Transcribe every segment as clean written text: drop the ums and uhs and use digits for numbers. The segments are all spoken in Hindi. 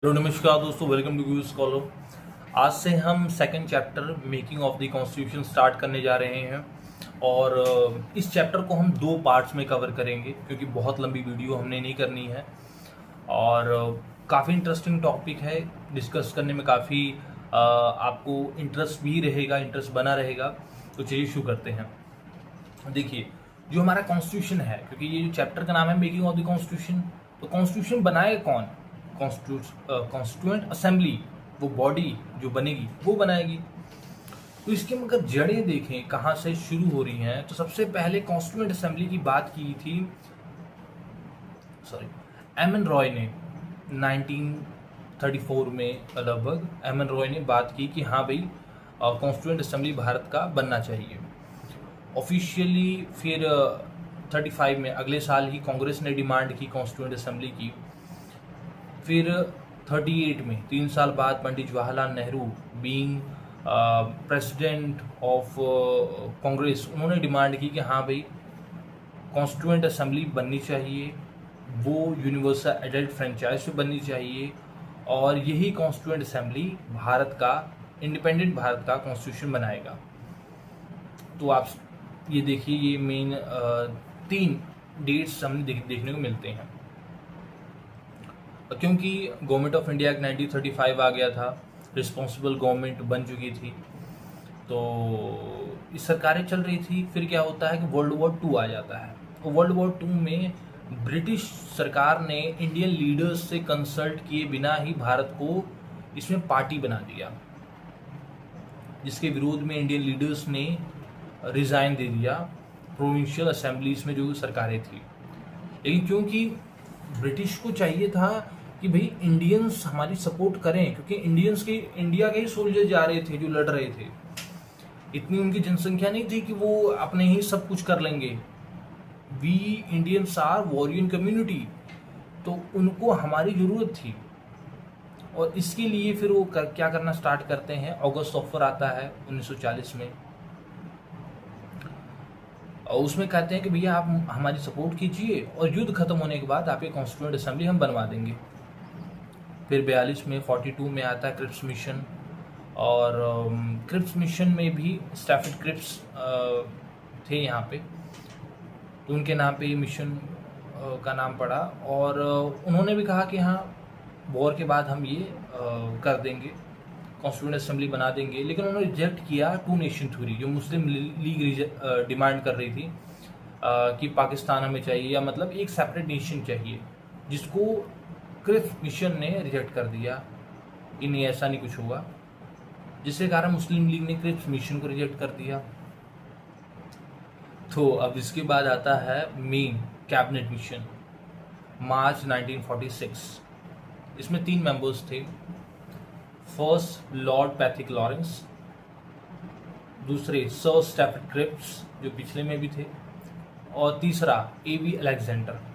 हेलो नमस्कार दोस्तों, वेलकम टू व्यूज कॉलम। आज से हम second chapter making of the constitution start करने जा रहे हैं और इस चैप्टर को हम दो पार्ट्स में कवर करेंगे क्योंकि बहुत लंबी वीडियो हमने नहीं करनी है और काफ़ी इंटरेस्टिंग टॉपिक है। डिस्कस करने में काफ़ी आपको इंटरेस्ट भी रहेगा, इंटरेस्ट बना रहेगा। तो चलिए शुरू करते हैं। देखिए, जो हमारा कॉन्स्टिट्यूशन है, क्योंकि ये जो चैप्टर का नाम है मेकिंग ऑफ द कॉन्स्टिट्यूशन, तो कॉन्स्टिट्यूशन बनाएगा कौन? कॉन्स्टिट्यूएंट असेंबली, वो बॉडी जो बनेगी वो बनाएगी। तो इसकी हम अगर जड़ें देखें कहाँ से शुरू हो रही हैं, तो सबसे पहले कॉन्स्टिट्यूएंट असेंबली की बात की थी एम एन रॉय ने 1934 में लगभग एम एन रॉय ने बात की कि हाँ भाई, कॉन्स्टिट्यूएंट असेंबली भारत का बनना चाहिए। ऑफिशियली फिर 35 में अगले साल ही कांग्रेस ने डिमांड की कॉन्स्टिट्यूएंट असेंबली की। फिर 38 में 3 साल बाद Pandit Jawaharlal Nehru being president of Congress, उन्होंने डिमांड की कि हाँ भाई, कॉन्स्टिट्यूएंट असेंबली बननी चाहिए, वो यूनिवर्सल एडल्ट फ्रेंचाइज पे बननी चाहिए और यही कॉन्स्टिट्यूएंट असेंबली भारत का, इंडिपेंडेंट भारत का कॉन्स्टिट्यूशन बनाएगा। तो आप ये देखिए, ये मेन 3 डेट्स हमें देखने को मिलते हैं। क्योंकि गवर्नमेंट ऑफ इंडिया 1935 आ गया था, रिस्पॉन्सिबल गवर्नमेंट बन चुकी थी, तो इस सरकारें चल रही थी। फिर क्या होता है कि वर्ल्ड वॉर 2 आ जाता है। तो वर्ल्ड वॉर 2 में ब्रिटिश सरकार ने इंडियन लीडर्स से कंसल्ट किए बिना ही भारत को इसमें पार्टी बना दिया, जिसके विरोध में इंडियन लीडर्स ने रिज़ाइन दे दिया प्रोविंशियल असेंबलीज में जो सरकारें थी। लेकिन क्योंकि ब्रिटिश को चाहिए था कि भाई इंडियंस हमारी सपोर्ट करें, क्योंकि इंडियंस के, इंडिया के ही सोल्जर जा रहे थे जो लड़ रहे थे, इतनी उनकी जनसंख्या नहीं थी कि वो अपने ही सब कुछ कर लेंगे। We Indians are warrior community, तो उनको हमारी ज़रूरत थी। और इसके लिए फिर वो क्या करना स्टार्ट करते हैं। अगस्त ऑफर आता है 1940 में, और उसमें कहते हैं कि भैया आप हमारी सपोर्ट कीजिए और युद्ध खत्म होने के बाद आपकी कॉन्स्टिट्यूएंट असेंबली हम बनवा देंगे। फिर 42 में 42 में आता है क्रिप्स मिशन, और क्रिप्स मिशन में भी स्टैफर्ड क्रिप्स थे यहाँ पे, तो उनके नाम पे ये मिशन का नाम पड़ा। और उन्होंने भी कहा कि हाँ, वॉर के बाद हम ये कर देंगे, कॉन्स्टिट्यूएंट असेंबली बना देंगे। लेकिन उन्होंने रिजेक्ट किया 2 नेशन थ्योरी, जो मुस्लिम लीग डिमांड कर रही थी कि पाकिस्तान हमें चाहिए, या मतलब एक सेपरेट नेशन चाहिए, जिसको क्रिप्स मिशन ने रिजेक्ट कर दिया कि नहीं, ऐसा नहीं कुछ होगा, जिसके कारण मुस्लिम लीग ने क्रिप्स मिशन को रिजेक्ट कर दिया। तो अब इसके बाद आता है मेन कैबिनेट मिशन, मार्च 1946। इसमें 3 मेंबर्स थे। फर्स्ट लॉर्ड पैथिक लॉरेंस, दूसरे सर स्टैफर्ड क्रिप्स जो पिछले में भी थे, और तीसरा एवी अलेक्जेंडर।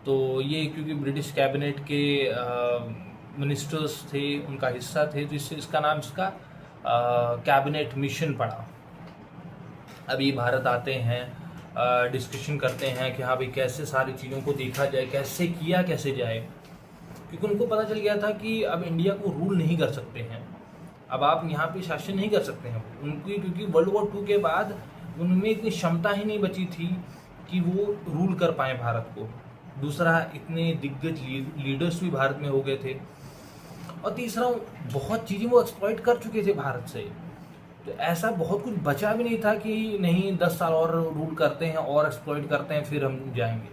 तो ये क्योंकि ब्रिटिश कैबिनेट के मिनिस्टर्स थे, उनका हिस्सा थे, तो इससे इसका नाम इसका कैबिनेट मिशन पड़ा। अब ये भारत आते हैं, डिस्कशन करते हैं कि हाँ भाई, कैसे सारी चीज़ों को देखा जाए, कैसे किया कैसे जाए, क्योंकि उनको पता चल गया था कि अब इंडिया को रूल नहीं कर सकते हैं, अब आप यहाँ पे शासन नहीं कर सकते हैं उनकी, क्योंकि वर्ल्ड वॉर 2 के बाद उनमें इतनी क्षमता ही नहीं बची थी कि वो रूल कर पाए भारत को। दूसरा, इतने दिग्गज लीडर्स भी भारत में हो गए थे, और तीसरा, बहुत चीज़ें वो एक्सप्लॉइट कर चुके थे भारत से। तो ऐसा बहुत कुछ बचा भी नहीं था कि नहीं 10 साल और रूल करते हैं और एक्सप्लॉइट करते हैं फिर हम जाएंगे।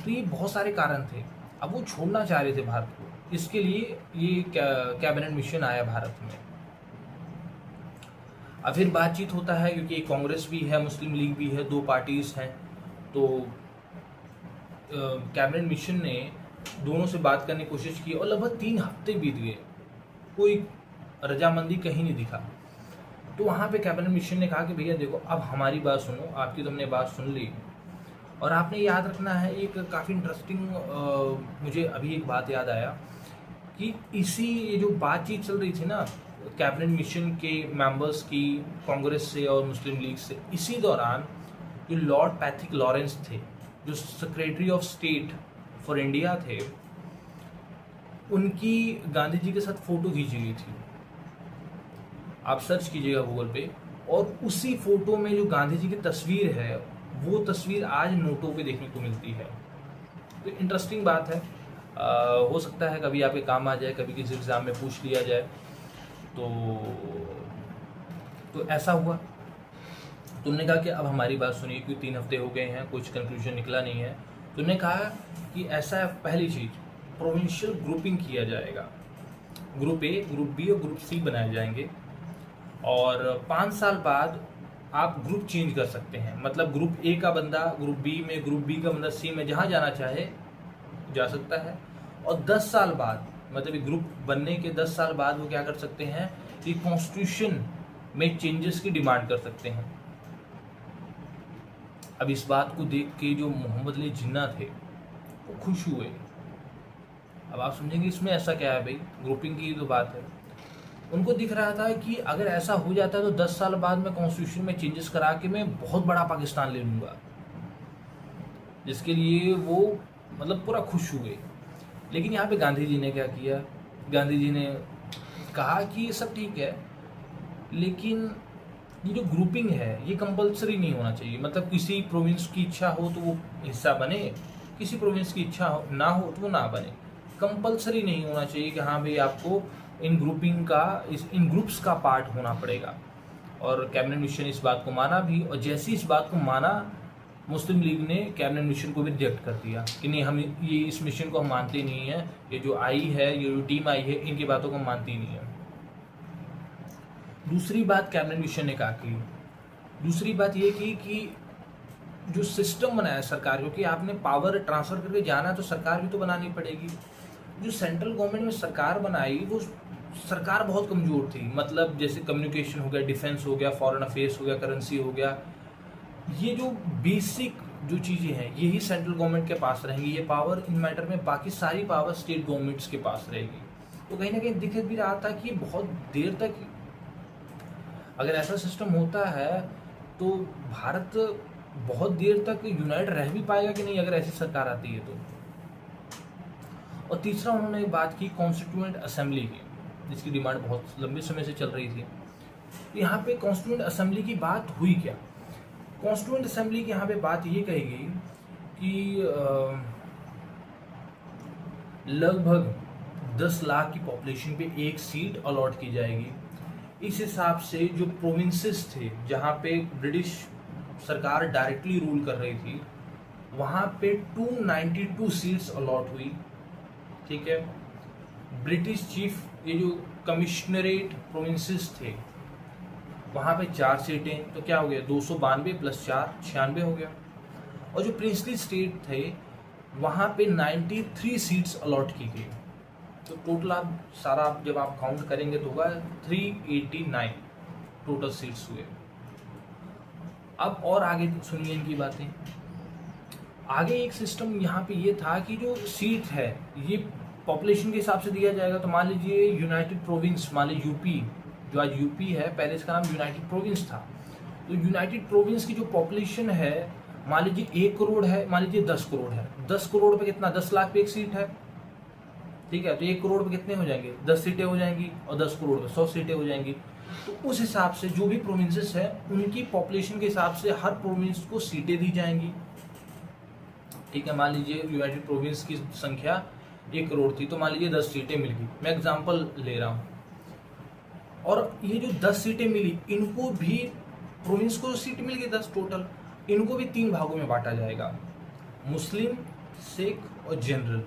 तो ये बहुत सारे कारण थे। अब वो छोड़ना चाह रहे थे भारत को, इसके लिए ये कैबिनेट मिशन आया भारत में। अब फिर बातचीत होता है, क्योंकि कांग्रेस भी है, मुस्लिम लीग भी है, 2 पार्टीज हैं। तो कैबिनेट मिशन ने दोनों से बात करने की कोशिश की और लगभग 3 हफ्ते बीत गए, कोई रजामंदी कहीं नहीं दिखा। तो वहाँ पे कैबिनेट मिशन ने कहा कि भैया देखो, अब हमारी बात सुनो, आपकी तो हमने बात सुन ली, और आपने याद रखना है, एक काफ़ी इंटरेस्टिंग मुझे अभी एक बात याद आया कि इसी ये जो बातचीत चल रही थी ना कैबिनेट मिशन के मेंबर्स की, कांग्रेस से और मुस्लिम लीग से, इसी दौरान जो लॉर्ड पैथिक लॉरेंस थे, जो secretary of state for India थे, उनकी गांधी जी के साथ फोटो खींची गई थी। आप सर्च कीजिएगा गूगल पे, और उसी फोटो में जो गांधी जी की तस्वीर है वो तस्वीर आज नोटों पे देखने को मिलती है। तो इंटरेस्टिंग बात है। हो सकता है कभी आपके काम आ जाए, कभी किसी एग्जाम में पूछ लिया जाए। तो ऐसा हुआ। तुमने कहा कि अब हमारी बात सुनिए, क्योंकि 3 हफ्ते हो गए हैं, कुछ कंक्लूजन निकला नहीं है। तुमने कहा कि ऐसा है, पहली चीज़ प्रोविंशियल ग्रुपिंग किया जाएगा, ग्रुप ए, ग्रुप बी और ग्रुप सी बनाए जाएंगे, और 5 साल बाद आप ग्रुप चेंज कर सकते हैं। मतलब ग्रुप ए का बंदा ग्रुप बी में, ग्रुप बी का बंदा सी में, जहाँ जाना चाहे जा सकता है। और 10 साल बाद, मतलब ग्रुप बनने के 10 साल बाद वो क्या कर सकते हैं कि कॉन्स्टिट्यूशन में चेंजेस की डिमांड कर सकते हैं। अब इस बात को देख के जो मोहम्मद अली जिन्ना थे वो खुश हुए। अब आप समझेंगे इसमें ऐसा क्या है भाई, ग्रुपिंग की तो बात है। उनको दिख रहा था कि अगर ऐसा हो जाता है तो 10 साल बाद मैं कॉन्स्टिट्यूशन में चेंजेस करा के मैं बहुत बड़ा पाकिस्तान ले लूँगा, जिसके लिए वो मतलब पूरा खुश हुए। लेकिन यहाँ पे गांधी जी ने क्या किया, गांधी जी ने कहा कि ये सब ठीक है, लेकिन ये जो ग्रुपिंग है ये कंपलसरी नहीं होना चाहिए। मतलब किसी प्रोविंस की इच्छा हो तो वो हिस्सा बने, किसी प्रोविंस की इच्छा ना हो तो वो ना बने। कंपलसरी नहीं होना चाहिए कि हाँ भाई आपको इन ग्रुपिंग का, इन ग्रुप्स का पार्ट होना पड़ेगा। और कैबिनेट मिशन ने इस बात को माना भी, और जैसे इस बात को माना, मुस्लिम लीग ने कैबिनेट मिशन को भी रिजेक्ट कर दिया कि नहीं, हम ये इस मिशन को हम मानते नहीं है, ये जो आई है, ये जो टीम आई है, इनकी बातों को हम मानती नहीं है। दूसरी बात कैबिनेट मिशन ने कहा कि, दूसरी बात ये की कि जो सिस्टम बनाया सरकार, क्योंकि आपने पावर ट्रांसफर करके जाना है तो सरकार भी तो बनानी पड़ेगी। जो सेंट्रल गवर्नमेंट में सरकार बनाई वो सरकार बहुत कमज़ोर थी। मतलब जैसे कम्युनिकेशन हो गया, डिफेंस हो गया, फॉरेन अफेयर्स हो गया, करेंसी हो गया, ये जो बेसिक जो चीज़ें हैं यही सेंट्रल गवर्नमेंट के पास रहेंगी। ये पावर इन मैटर में, बाकी सारी पावर स्टेट गवर्नमेंट्स के पास रहेगी। तो कहीं ना कहीं दिख भी रहा था कि बहुत देर तक अगर ऐसा सिस्टम होता है तो भारत बहुत देर तक यूनाइट रह भी पाएगा कि नहीं, अगर ऐसी सरकार आती है तो। और तीसरा उन्होंने बात की कॉन्स्टिट्यूएंट असेंबली की, जिसकी डिमांड बहुत लंबे समय से चल रही थी। यहाँ पे कॉन्स्टिट्यूएंट असेंबली की बात हुई क्या? कॉन्स्टिट्यूएंट असेंबली की यहाँ पे बात ये कही गई कि लगभग 10 लाख की पॉपुलेशन पे एक सीट अलॉट की जाएगी। इस हिसाब से जो प्रोविंसेस थे जहाँ पे ब्रिटिश सरकार डायरेक्टली रूल कर रही थी, वहाँ पे 292 सीट्स अलॉट हुई। ठीक है। ब्रिटिश चीफ, ये जो कमिश्नरेट प्रोविंसेस थे, वहाँ पे 4 सीटें, तो क्या हो गया 292 + 4 96 हो गया। और जो प्रिंसली स्टेट थे वहाँ पे 93 सीट्स अलॉट की गई। तो टोटल आप सारा जब आप काउंट करेंगे तो होगा 389 टोटल सीट्स हुए। अब और आगे सुनिए इनकी बातें। आगे एक सिस्टम यहाँ पे ये था कि जो सीट है ये पॉपुलेशन के हिसाब से दिया जाएगा। तो मान लीजिए यूनाइटेड प्रोविंस, मान लीजिए यूपी, जो आज यूपी है, पहले इसका नाम यूनाइटेड प्रोविंस था। तो यूनाइटेड प्रोविंस की जो पॉपुलेशन है, मान लीजिए 1 करोड़ है, मान लीजिए 10 करोड़ है। 10 करोड़ पे कितना, 10 लाख पे एक सीट है। ठीक है। तो 1 करोड़ पे कितने हो जाएंगे, 10 सीटें हो जाएंगी, और 10 करोड़ पे 100 सीटें हो जाएंगी। तो उस हिसाब से जो भी प्रोविंसेस है उनकी पॉपुलेशन के हिसाब से हर प्रोविंस को सीटें दी जाएंगी। ठीक है। मान लीजिए यूनाइटेड प्रोविंस की संख्या 1 करोड़ थी, तो मान लीजिए 10 सीटें मिल गई, मैं एग्जांपल ले रहा हूँ। और ये जो 10 सीटें मिली, इनको भी, प्रोविंस को सीट मिल गई 10 टोटल, इनको भी 3 भागों में बांटा जाएगा, मुस्लिम, सिख और जनरल।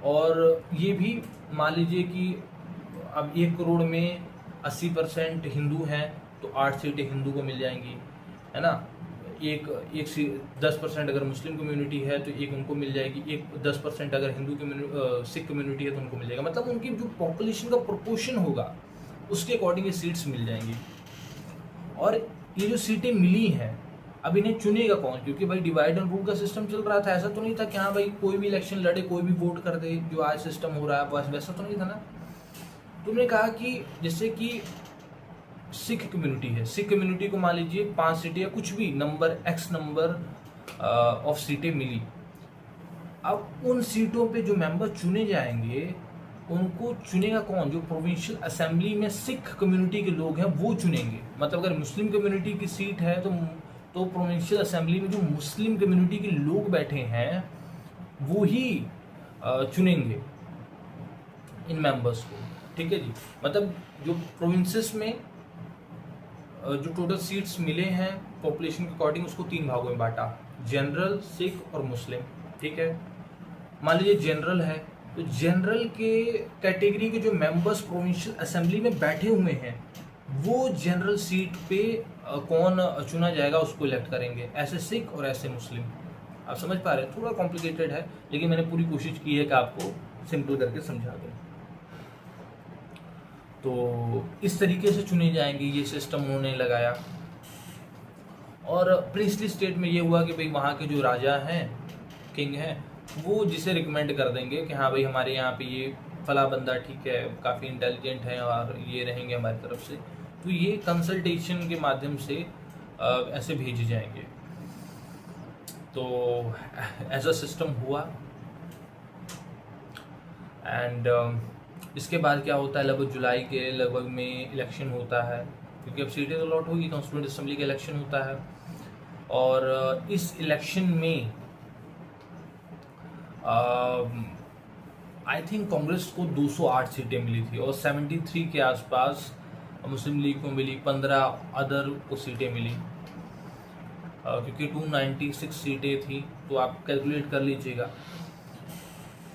और ये भी मान लीजिए कि अब 1 करोड़ में 80% हिंदू हैं, तो 8 सीटें हिंदू को मिल जाएंगी, है ना। एक 10% अगर मुस्लिम कम्युनिटी है तो एक उनको मिल जाएगी, एक 10% अगर हिंदू सिख कम्युनिटी है तो उनको मिल जाएगा। मतलब उनकी जो पॉपुलेशन का प्रोपोर्शन होगा उसके अकॉर्डिंग ये सीट्स मिल जाएंगी। और ये जो सीटें मिली हैं, अब इन्हें चुनेगा कौन? क्योंकि भाई डिवाइड एंड रूल का सिस्टम चल रहा था। ऐसा तो नहीं था कि हाँ भाई कोई भी इलेक्शन लड़े, कोई भी वोट कर दे, जो आज सिस्टम हो रहा है वैसा तो नहीं था ना। तुमने कहा कि जैसे कि सिख कम्युनिटी है, सिख कम्युनिटी को मान लीजिए 5 सीटें या कुछ भी नंबर, एक्स नंबर ऑफ सीटें मिली। अब उन सीटों पे जो मेंबर चुने जाएंगे उनको चुनेगा कौन? जो प्रोविंशियल असेंबली में सिख कम्युनिटी के लोग हैं वो चुनेंगे। मतलब अगर मुस्लिम कम्युनिटी की सीट है तो प्रोविंशियल असेंबली में जो मुस्लिम कम्युनिटी के लोग बैठे हैं वो ही चुनेंगे इन मेंबर्स को। ठीक है जी। मतलब जो प्रोविंसेस में जो टोटल सीट्स मिले हैं पॉपुलेशन के अकॉर्डिंग, उसको 3 भागों में बांटा, जनरल, सिख और मुस्लिम। ठीक है। मान लीजिए जनरल है, तो जनरल के कैटेगरी के जो मेंबर्स प्रोविंशियल असेंबली में बैठे हुए हैं वो जनरल सीट पे कौन चुना जाएगा उसको इलेक्ट करेंगे, ऐसे सिख और ऐसे मुस्लिम। आप समझ पा रहे हैं? थोड़ा कॉम्प्लिकेटेड है लेकिन मैंने पूरी कोशिश की है कि आपको सिंपल करके समझा दूँ। तो इस तरीके से चुने जाएंगे, ये सिस्टम उन्होंने लगाया। और प्रिंसली स्टेट में ये हुआ कि भाई वहाँ के जो राजा हैं, किंग हैं, वो जिसे रिकमेंड कर देंगे कि हाँ भाई हमारे यहाँ पे ये फला बंदा ठीक है, काफ़ी इंटेलिजेंट है और ये रहेंगे हमारी तरफ से, तो ये कंसल्टेशन के माध्यम से ऐसे भेजे जाएंगे। तो ऐसा सिस्टम हुआ। एंड इसके बाद क्या होता है, लगभग जुलाई के लगभग में इलेक्शन होता है, क्योंकि अब सीटें तो लॉट होगी, कॉन्स्टिट्यूएंट असेंबली का इलेक्शन होता है। और इस इलेक्शन में आई थिंक कांग्रेस को 208 सीटें मिली थी और 73 के आसपास मुस्लिम लीग को मिली, 15 अदर को सीटें मिली, क्योंकि 296 सीटें थी, तो आप कैलकुलेट कर लीजिएगा।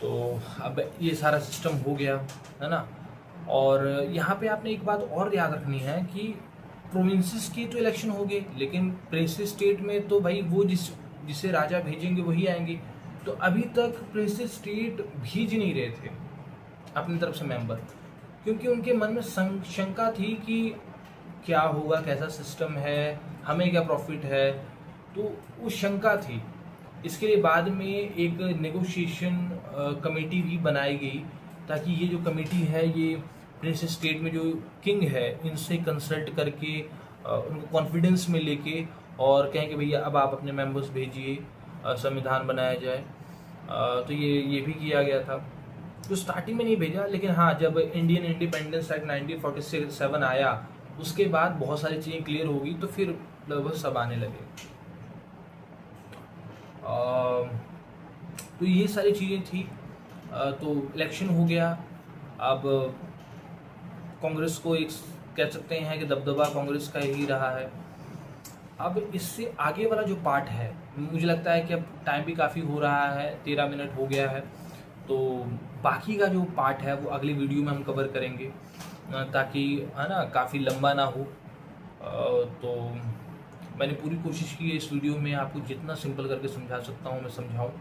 तो अब ये सारा सिस्टम हो गया है ना। और यहाँ पे आपने एक बात और याद रखनी है कि प्रोविंसेस की तो इलेक्शन हो गए, लेकिन प्रिंसेस स्टेट में तो भाई वो जिसे राजा भेजेंगे वही आएंगे। तो अभी तक प्रिंसेस स्टेट भेज नहीं रहे थे अपनी तरफ से मेंबर, क्योंकि उनके मन में शंका थी कि क्या होगा, कैसा सिस्टम है, हमें क्या प्रॉफिट है, तो वो शंका थी। इसके लिए बाद में एक नेगोशिएशन कमेटी भी बनाई गई, ताकि ये जो कमेटी है ये प्रिंसेस स्टेट में जो किंग है इनसे कंसल्ट करके उनको कॉन्फिडेंस में लेके और कहें कि भैया अब आप अपने मेंबर्स भेजिए, संविधान बनाया जाए। तो ये भी किया गया था। तो स्टार्टिंग में नहीं भेजा, लेकिन हाँ जब इंडियन इंडिपेंडेंस एक्ट 1947 आया उसके बाद बहुत सारी चीज़ें क्लियर होगी, तो फिर लगभग सब आने लगे। तो ये सारी चीज़ें थी। तो इलेक्शन हो गया। अब कांग्रेस को एक कह सकते हैं कि दबदबा कांग्रेस का ही रहा है। अब इससे आगे वाला जो पार्ट है, मुझे लगता है कि अब टाइम भी काफ़ी हो रहा है, 13 मिनट हो गया है, तो बाकी का जो पार्ट है वो अगली वीडियो में हम कवर करेंगे, ताकि है ना काफ़ी लंबा ना हो। तो मैंने पूरी कोशिश की है इस वीडियो में आपको जितना सिंपल करके समझा सकता हूँ मैं समझाऊँ।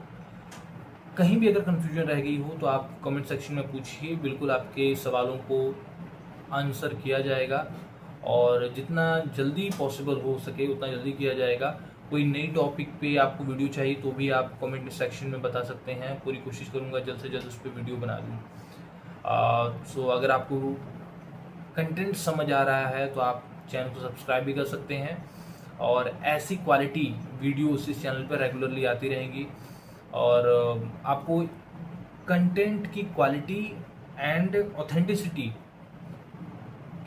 कहीं भी अगर कन्फ्यूजन रह गई हो तो आप कमेंट सेक्शन में पूछिए, बिल्कुल आपके सवालों को आंसर किया जाएगा और जितना जल्दी पॉसिबल हो सके उतना जल्दी किया जाएगा। कोई नई टॉपिक पे आपको वीडियो चाहिए तो भी आप कमेंट सेक्शन में बता सकते हैं, पूरी कोशिश करूँगा जल्द से जल्द उस पर वीडियो बना दूँ। सो अगर आपको कंटेंट समझ आ रहा है तो आप चैनल को सब्सक्राइब भी कर सकते हैं, और ऐसी क्वालिटी वीडियोस इस चैनल पर रेगुलरली आती रहेंगी। और आपको कंटेंट की क्वालिटी एंड ऑथेंटिसिटी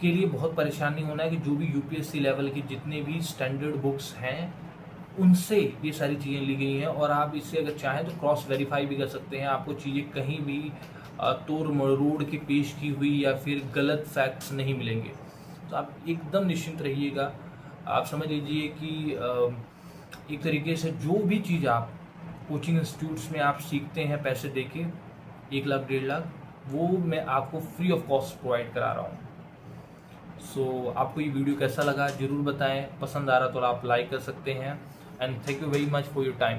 के लिए बहुत परेशानी होना है कि जो भी यूपीएससी लेवल की जितने भी स्टैंडर्ड बुक्स हैं उनसे ये सारी चीज़ें ली गई हैं, और आप इससे अगर चाहें तो क्रॉस वेरीफाई भी कर सकते हैं। आपको चीज़ें कहीं भी तोड़ मरोड़ के पेश की हुई या फिर गलत फैक्ट्स नहीं मिलेंगे, तो आप एकदम निश्चिंत रहिएगा। आप समझ लीजिए कि एक तरीके से जो भी चीज़ आप कोचिंग इंस्टीट्यूट्स में आप सीखते हैं पैसे देके 1 लाख 1.5 लाख, वो मैं आपको फ्री ऑफ कॉस्ट प्रोवाइड करा रहा हूँ। सो आपको ये वीडियो कैसा लगा ज़रूर बताएं, पसंद आ रहा तो आप लाइक कर सकते हैं। And thank you very much for your time.